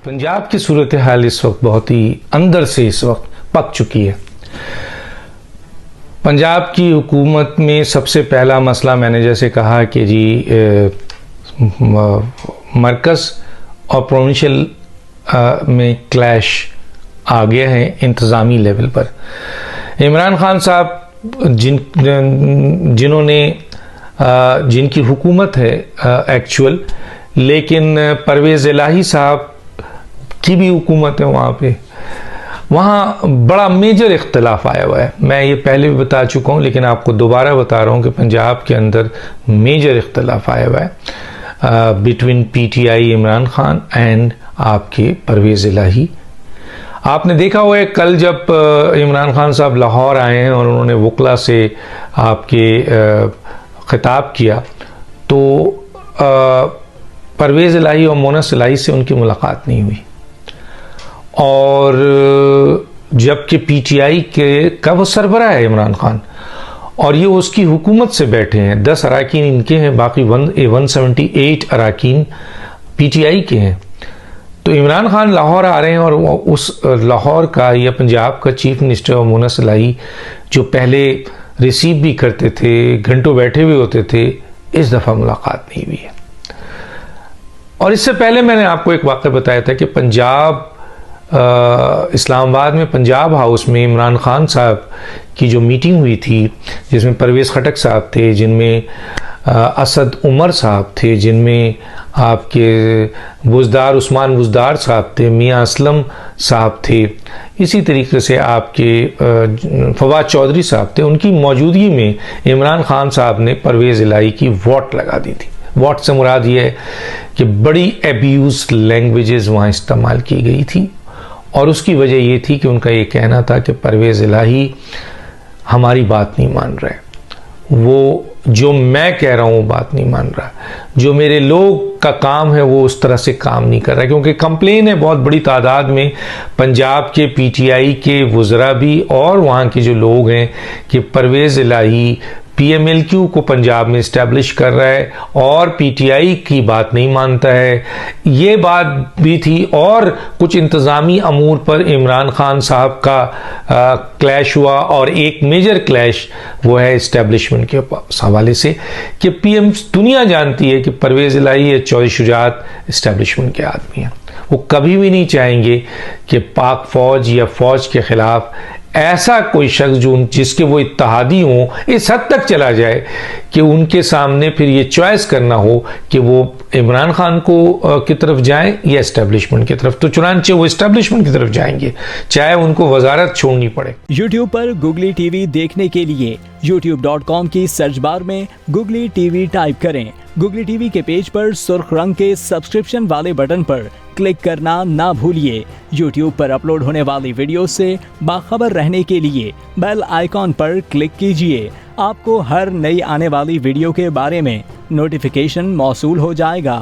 पंजाब की सूरत हाल इस वक्त बहुत ही अंदर से इस वक्त पक चुकी है। पंजाब की हुकूमत में सबसे पहला मसला मैंने जैसे कहा कि जी मरकज़ और प्रोविंशियल में क्लैश आ गया है इंतज़ामी लेवल पर। इमरान खान साहब जिनकी हुकूमत है एक्चुअल, लेकिन परवेज़ इलाही साहब की भी हुकूमत है वहाँ बड़ा मेजर इख्तलाफ आया हुआ है। मैं ये पहले भी बता चुका हूँ लेकिन आपको दोबारा बता रहा हूँ कि पंजाब के अंदर मेजर इख्तलाफ आया हुआ है between PTI Imran Khan and आपके परवेज़ इलाही। आपने देखा हुआ है कल जब इमरान खान साहब लाहौर आए हैं और उन्होंने वकला से आपके खिताब किया तो परवेज़ इलाही और मोनस इलाही से उनकी मुलाकात नहीं हुई, और जबकि पीटीआई का वो सरबराह है इमरान खान और ये उसकी हुकूमत से बैठे हैं। 10 अराकीन इनके हैं, बाकी 178 अराकीन पीटीआई के हैं। तो इमरान खान लाहौर आ रहे हैं और उस लाहौर का या पंजाब का चीफ मिनिस्टर और मोनस इलाही जो पहले रिसीव भी करते थे, घंटों बैठे हुए होते थे, इस दफ़ा मुलाकात नहीं हुई है। और इससे पहले मैंने आपको एक वाक़या बताया था कि पंजाब इस्लामाबाद में पंजाब हाउस में इमरान खान साहब की जो मीटिंग हुई थी जिसमें परवेज़ खटक साहब थे, जिनमें असद उमर साहब थे, जिनमें आपके उस्मान बुज़दार साहब थे, मियाँ असलम साहब थे, इसी तरीके से आपके फवाद चौधरी साहब थे। उनकी मौजूदगी में इमरान खान साहब ने परवेज़ इलाही की वोट लगा दी थी। वोट से मुराद ये है कि बड़ी एब्यूज़ लैंग्वेजेस वहाँ इस्तेमाल की गई थी और उसकी वजह ये थी कि उनका ये कहना था कि परवेज़ इलाही हमारी बात नहीं मान रहा है, वो जो मैं कह रहा हूँ बात नहीं मान रहा, जो मेरे लोग का काम है वो उस तरह से काम नहीं कर रहा, क्योंकि कंप्लेन है बहुत बड़ी तादाद में पंजाब के पीटीआई के वज़रा भी और वहाँ के जो लोग हैं कि परवेज़ इलाही पीएमएलक्यू को पंजाब में इस्टेब्लिश कर रहा है और पीटीआई की बात नहीं मानता है। ये बात भी थी और कुछ इंतज़ामी अमूर पर इमरान खान साहब का क्लैश हुआ और एक मेजर क्लैश वो है इस्टेब्लिशमेंट के हवाले से कि पीएम दुनिया जानती है कि परवेज़ इलाही या चौधरी शुजात इस्टेब्लिशमेंट के आदमी हैं। वो कभी भी नहीं चाहेंगे कि पाक फ़ौज या फ़ौज के ख़िलाफ़ ऐसा कोई शख्स जिसके वो इत्तेहादी हों इस हद तक चला जाए कि उनके सामने फिर ये चॉइस करना हो कि वो इमरान खान को की तरफ जाएं या इस्टेब्लिशमेंट की तरफ। तो चुनांचे वो इस्टेब्लिशमेंट की तरफ जाएंगे चाहे उनको वजारत छोड़नी पड़े। YouTube पर गुगली टीवी देखने के लिए youtube.com की सर्च बार में गुगली टीवी टाइप करें। गुगली टीवी के पेज पर सुर्ख रंग के सब्सक्रिप्शन वाले बटन पर क्लिक करना ना भूलिए। YouTube पर अपलोड होने वाली वीडियो से बाखबर रहने के लिए बेल आइकॉन पर क्लिक कीजिए। आपको हर नई आने वाली वीडियो के बारे में नोटिफिकेशन मौसूल हो जाएगा।